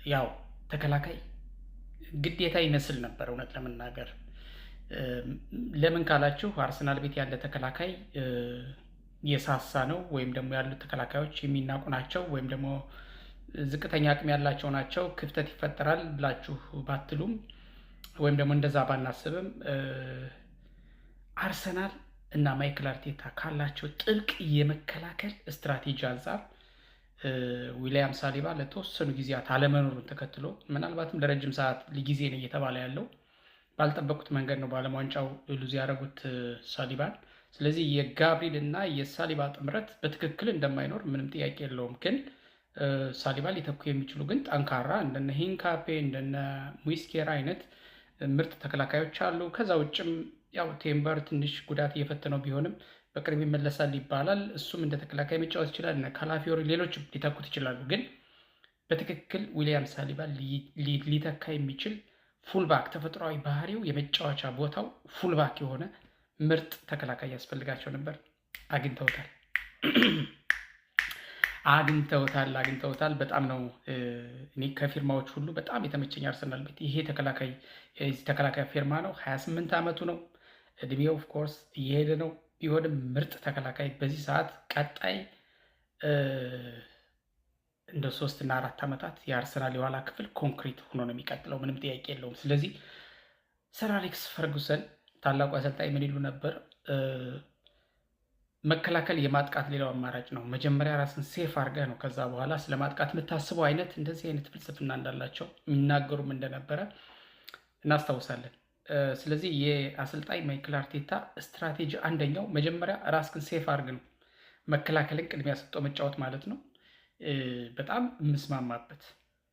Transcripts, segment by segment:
ያው ተከላካይ ግዴታ ይመስል ነበር እውነት ለመናገር። ለምን ካላችሁ አርሰናል ቤት ያለ ተከላካይ የሳሳ ነው ወይም ደግሞ ያሉት ተከላካዮች የሚናቁ ናቸው ወይም ደግሞ ዝቅተኛ አቅም ያላቸው ናቸው፣ ክፍተት ይፈጠራል ብላችሁ ባትሉም ወይም ደግሞ እንደዛ ባናስብም አርሰናል እና ማይክል አርቴታ ካላቸው ጥልቅ የመከላከል ስትራቴጂ አንጻር ዊሊያም ሳሊባ ለተወሰኑ ጊዜያት አለመኖሩን ተከትሎ ምናልባትም ለረጅም ሰዓት ጊዜ ነው እየተባለ ያለው ባልጠበቁት መንገድ ነው በዓለም ዋንጫው ሉዝ ያደረጉት ሳሊባን። ስለዚህ የጋብሪል እና የሳሊባ ጥምረት በትክክል እንደማይኖር ምንም ጥያቄ የለውም። ግን ሳሊባ ሊተኩ የሚችሉ ግን ጠንካራ እንደነ ሂንካፔ እንደነ ሙስኬራ አይነት ምርጥ ተከላካዮች አሉ። ከዛ ውጭም ያው ቴምበር ትንሽ ጉዳት እየፈተነው ቢሆንም በቅርብ ይመለሳል ይባላል። እሱም እንደ ተከላካይ መጫወት ይችላል። እነ ካላፊዮሪ ሌሎችም ሊተኩት ይችላሉ። ግን በትክክል ዊሊያም ሳሊባ ሊተካ የሚችል ፉልባክ ተፈጥሯዊ ባህሪው የመጫወቻ ቦታው ፉልባክ የሆነ ምርጥ ተከላካይ ያስፈልጋቸው ነበር። አግኝተውታል። በጣም ነው እኔ ከፊርማዎች ሁሉ በጣም የተመቸኝ አርሰናል ቤት ይሄ ተከላካይ ፊርማ ነው። 28 ዓመቱ ነው እድሜው። ኦፍኮርስ እየሄደ ነው ቢሆንም ምርጥ ተከላካይ በዚህ ሰዓት ቀጣይ እንደ 3 እና 4 ዓመታት የአርሰናል የኋላ ክፍል ኮንክሪት ሆኖ ነው የሚቀጥለው፣ ምንም ጥያቄ የለውም። ስለዚህ ሰር አሌክስ ፈርጉሰን ታላቁ አሰልጣኝ ምን ይሉ ነበር? መከላከል የማጥቃት ሌላው አማራጭ ነው። መጀመሪያ ራስን ሴፍ አድርገህ ነው ከዛ በኋላ ስለ ማጥቃት የምታስበው አይነት እንደዚህ አይነት ፍልስፍና እንዳላቸው የሚናገሩም እንደነበረ እናስታውሳለን። ስለዚህ የአሰልጣኝ ማይክል አርቴታ ስትራቴጂ አንደኛው መጀመሪያ ራስን ሴፍ አድርግ ነው፣ መከላከልን ቅድሚያ ሰጥቶ መጫወት ማለት ነው። በጣም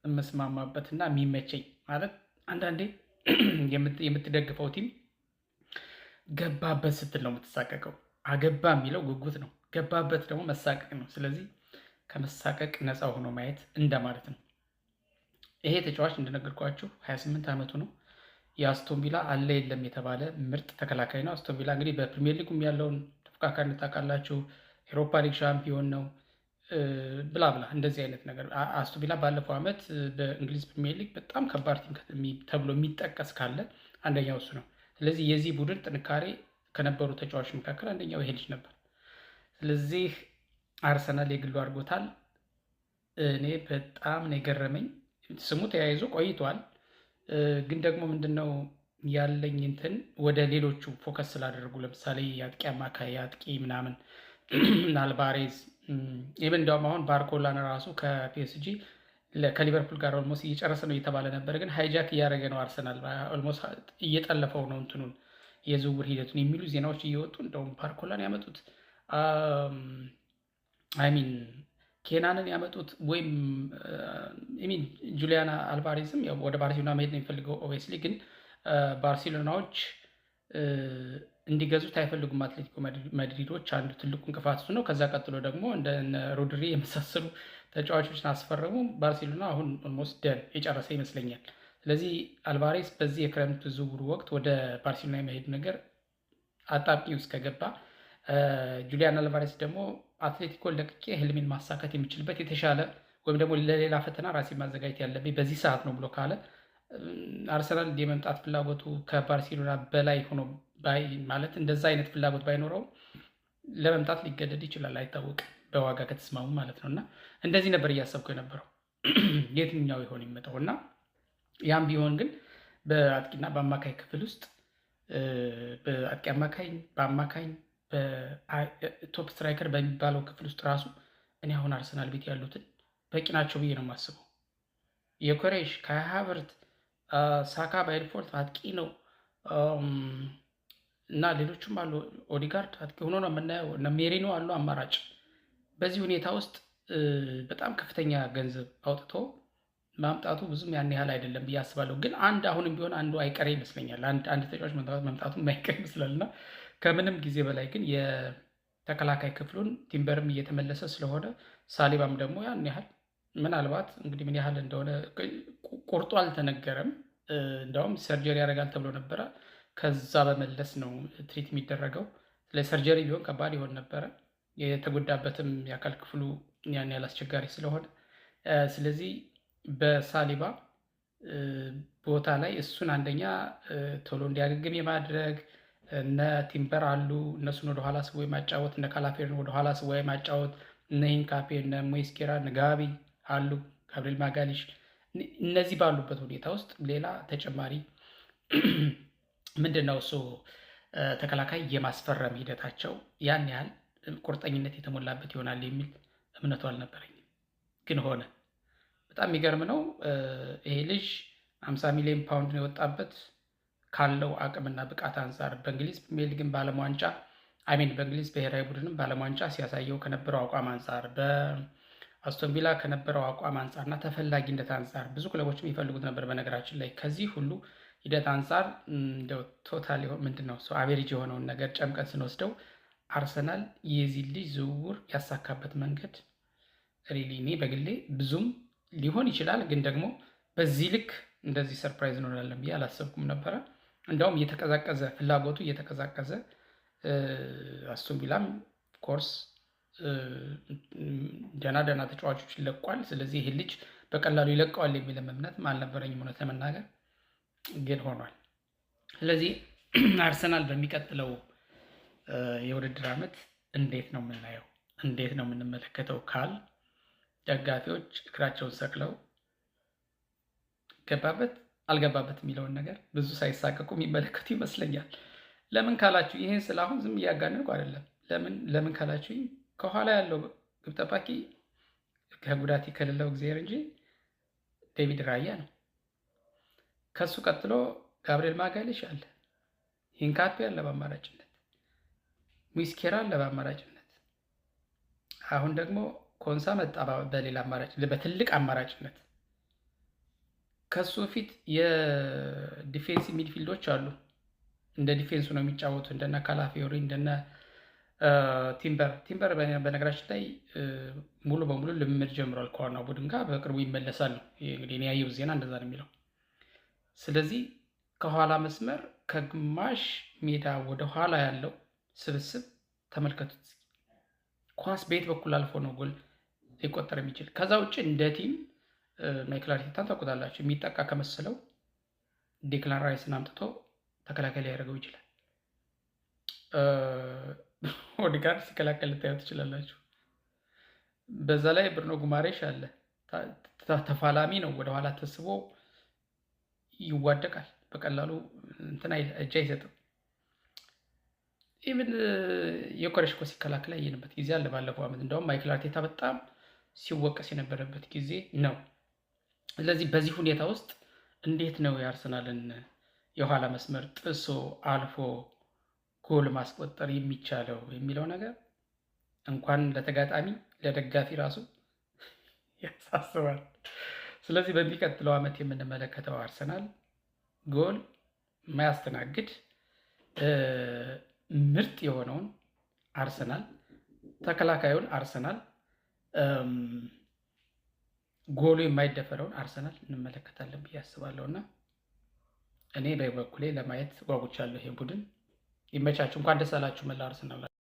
የምስማማበት እና የሚመቸኝ ማለት አንዳንዴ የምትደግፈው ቲም ገባበት ስትል ነው የምትሳቀቀው። አገባ የሚለው ጉጉት ነው፣ ገባበት ደግሞ መሳቀቅ ነው። ስለዚህ ከመሳቀቅ ነፃ ሆኖ ማየት እንደማለት ነው። ይሄ ተጫዋች እንደነገርኳችሁ 28 ዓመቱ ነው። የአስቶን ቪላ አለ የለም የተባለ ምርጥ ተከላካይ ነው። አስቶን ቪላ እንግዲህ በፕሪሚየር ሊጉም ያለውን ተፎካካሪነት ታውቃላችሁ። ኤሮፓ ሊግ ሻምፒዮን ነው ብላ እንደዚህ አይነት ነገር። አስቶን ቪላ ባለፈው ዓመት በእንግሊዝ ፕሪሚየር ሊግ በጣም ከባድ ቲም ተብሎ የሚጠቀስ ካለ አንደኛው እሱ ነው። ስለዚህ የዚህ ቡድን ጥንካሬ ከነበሩ ተጫዋቾች መካከል አንደኛው ይሄ ልጅ ነበር። ስለዚህ አርሰናል የግሉ አድርጎታል። እኔ በጣም ነው የገረመኝ። ስሙ ተያይዞ ቆይቷል፣ ግን ደግሞ ምንድነው ያለኝ እንትን ወደ ሌሎቹ ፎከስ ስላደረጉ ለምሳሌ የአጥቂ አማካይ የአጥቂ ምናምን አልቫሬዝ ኢቨን እንዲያውም አሁን ባርኮላን ራሱ ከፒኤስጂ ከሊቨርፑል ጋር ኦልሞስት እየጨረሰ ነው እየተባለ ነበር፣ ግን ሃይጃክ እያደረገ ነው አርሰናል ኦልሞስት እየጠለፈው ነው እንትኑን የዝውውር ሂደቱን የሚሉ ዜናዎች እየወጡ እንደውም ባርኮላን ያመጡት አይሚን ኬናንን ያመጡት ወይም ሚን ጁሊያን አልቫሬዝም ወደ ባርሴሎና መሄድ ነው የሚፈልገው ኦብቪየስሊ። ግን ባርሴሎናዎች እንዲገዙት አይፈልጉም አትሌቲኮ ማድሪዶች። አንዱ ትልቁ እንቅፋት እሱ ነው። ከዛ ቀጥሎ ደግሞ እንደ ሮድሪ የመሳሰሉ ተጫዋቾችን አስፈረሙ። ባርሴሎና አሁን ኦልሞስት ደን የጨረሰ ይመስለኛል። ስለዚህ አልቫሬስ በዚህ የክረምት ዝውውሩ ወቅት ወደ ባርሴሎና የመሄድ ነገር አጣብቂኝ ውስጥ ከገባ፣ ጁሊያን አልቫሬስ ደግሞ አትሌቲኮን ለቅቄ ህልሜን ማሳካት የሚችልበት የተሻለ ወይም ደግሞ ለሌላ ፈተና ራሴ ማዘጋጀት ያለብኝ በዚህ ሰዓት ነው ብሎ ካለ አርሰናል የመምጣት ፍላጎቱ ከባርሴሎና በላይ ሆኖ ማለት እንደዛ አይነት ፍላጎት ባይኖረውም ለመምጣት ሊገደድ ይችላል፣ አይታወቅም፣ በዋጋ ከተስማሙ ማለት ነው። እና እንደዚህ ነበር እያሰብኩ የነበረው የትኛው ይሆን የሚመጣው። እና ያም ቢሆን ግን በአጥቂና በአማካኝ ክፍል ውስጥ በአጥቂ በአማካኝ በቶፕ ስትራይከር በሚባለው ክፍል ውስጥ ራሱ እኔ አሁን አርሰናል ቤት ያሉትን በቂ ናቸው ብዬ ነው የማስበው። የኮሬሽ ካይ ሃቨርት ሳካ ባይ ዲፎልት አጥቂ ነው እና ሌሎችም አሉ። ኦዲጋርድ አጥቂ ሆኖ ነው የምናየው። እነ ሜሪኖ አሉ አማራጭ። በዚህ ሁኔታ ውስጥ በጣም ከፍተኛ ገንዘብ አውጥቶ ማምጣቱ ብዙም ያን ያህል አይደለም ብዬ አስባለሁ። ግን አሁንም ቢሆን አንዱ አይቀሬ ይመስለኛል። አንድ ተጫዋች መምጣቱ የማይቀር ይመስላልና ከምንም ጊዜ በላይ ግን የተከላካይ ክፍሉን ቲምበርም እየተመለሰ ስለሆነ ሳሊባም ደግሞ ያን ያህል ምናልባት እንግዲህ ምን ያህል እንደሆነ ቁርጡ አልተነገረም። እንደውም ሰርጀሪ ያደርጋል ተብሎ ነበረ። ከዛ በመለስ ነው ትሪት የሚደረገው። ለሰርጀሪ ቢሆን ከባድ ይሆን ነበረ። የተጎዳበትም የአካል ክፍሉ ያን ያህል አስቸጋሪ ስለሆነ ስለዚህ በሳሊባ ቦታ ላይ እሱን አንደኛ ቶሎ እንዲያገግም የማድረግ እነ ቲምበር አሉ፣ እነሱን ወደኋላ ስቦ የማጫወት እነ ካላፌርን ወደኋላ ስቦ የማጫወት እነ ሂንካፔ እነ ሞስኬራ እነ ጋቢ አሉ፣ ጋብሪኤል ማጋሊሽ እነዚህ ባሉበት ሁኔታ ውስጥ ሌላ ተጨማሪ ምንድን ነው እሱ ተከላካይ የማስፈረም ሂደታቸው ያን ያህል ቁርጠኝነት የተሞላበት ይሆናል የሚል እምነቱ አልነበረኝም። ግን ሆነ። በጣም የሚገርም ነው። ይሄ ልጅ 50 ሚሊዮን ፓውንድ ነው የወጣበት ካለው አቅምና ብቃት አንጻር በእንግሊዝ ፕሪሚየር ሊግን በዓለም ዋንጫ በእንግሊዝ ብሔራዊ ቡድንም በዓለም ዋንጫ ሲያሳየው ከነበረው አቋም አንጻር በአስቶን ቪላ ከነበረው አቋም አንጻርና ተፈላጊነት አንጻር ብዙ ክለቦች የሚፈልጉት ነበር። በነገራችን ላይ ከዚህ ሁሉ ሂደት አንጻር እንደው ቶታል ምንድን ነው አቬሬጅ የሆነውን ነገር ጨምቀን ስንወስደው አርሰናል የዚህ ልጅ ዝውውር ያሳካበት መንገድ ሪሊ እኔ በግሌ ብዙም ሊሆን ይችላል፣ ግን ደግሞ በዚህ ልክ እንደዚህ ሰርፕራይዝ እንሆናለን ብዬ አላሰብኩም ነበረ። እንደውም እየተቀዛቀዘ ፍላጎቱ እየተቀዛቀዘ አስቶን ቪላም ኮርስ ደህና ተጫዋቾች ይለቋል። ስለዚህ ይህ ልጅ በቀላሉ ይለቀዋል የሚል እምነት አልነበረኝም እውነት ለመናገር፣ ግን ሆኗል። ስለዚህ አርሰናል በሚቀጥለው የውድድር ዓመት እንዴት ነው የምናየው? እንዴት ነው የምንመለከተው ካል ደጋፊዎች እግራቸውን ሰቅለው ገባበት አልገባበት የሚለውን ነገር ብዙ ሳይሳቀቁ የሚመለከቱ ይመስለኛል። ለምን ካላችሁ ይህን ስለ አሁን ዝም እያጋነንኩ አይደለም። ለምን ካላችሁ ከኋላ ያለው ግብ ጠባቂ ከጉዳት የከለለው እግዚአብሔር እንጂ ዴቪድ ራያ ነው። ከሱ ቀጥሎ ጋብሪኤል ማጋሌሽ አለ፣ ሂንካፔ አለ በአማራጭነት፣ ሙስኬራ አለ በአማራጭነት፣ አሁን ደግሞ ኮንሳ መጣ በሌላ አማራጭ በትልቅ አማራጭነት። ከሱ በፊት የዲፌንስ ሚድፊልዶች አሉ፣ እንደ ዲፌንሱ ነው የሚጫወቱ እንደነ ካላፊዮሪ እንደነ ቲምበር በነገራችን ላይ ሙሉ በሙሉ ልምምድ ጀምሯል ከዋናው ቡድን ጋር፣ በቅርቡ ይመለሳል ነው እንግዲህ ያየው ዜና እንደዛ ነው የሚለው። ስለዚህ ከኋላ መስመር ከግማሽ ሜዳ ወደ ኋላ ያለው ስብስብ ተመልከቱት። ኳስ በየት በኩል አልፎ ነው ጎል ሊቆጠር የሚችል? ከዛ ውጭ እንደ ቲም ማይክል አርቴታን ታውቁታላችሁ። የሚጠቃ ከመሰለው ዴክላን ራይስን አምጥቶ ተከላካይ ሊያደርገው ይችላል። ኦዴጋርድ ሲከላከል ልታዩ ትችላላችሁ። በዛ ላይ ብሩኖ ጉማሬሽ አለ፣ ተፋላሚ ነው። ወደኋላ ተስቦ ይዋደቃል በቀላሉ እንትና እጅ አይሰጥም። ኢቭን የኮሬሽ እኮ ሲከላከል ያየንበት ጊዜ አለ ባለፈው ዓመት። እንደውም ማይክል አርቴታ በጣም ሲወቀስ የነበረበት ጊዜ ነው። ስለዚህ በዚህ ሁኔታ ውስጥ እንዴት ነው የአርሰናልን የኋላ መስመር ጥሶ አልፎ ጎል ማስቆጠር የሚቻለው የሚለው ነገር እንኳን ለተጋጣሚ ለደጋፊ ራሱ ያሳስባል። ስለዚህ በሚቀጥለው ዓመት የምንመለከተው አርሰናል ጎል ማያስተናግድ ምርጥ የሆነውን አርሰናል፣ ተከላካዩን አርሰናል፣ ጎሉ የማይደፈረውን አርሰናል እንመለከታለን ብዬ አስባለሁ እና እኔ በበኩሌ ለማየት ጓጉቻለሁ። ይሄ ቡድን ይመቻችሁ። እንኳን ደስ አላችሁ መላ አርሰናል።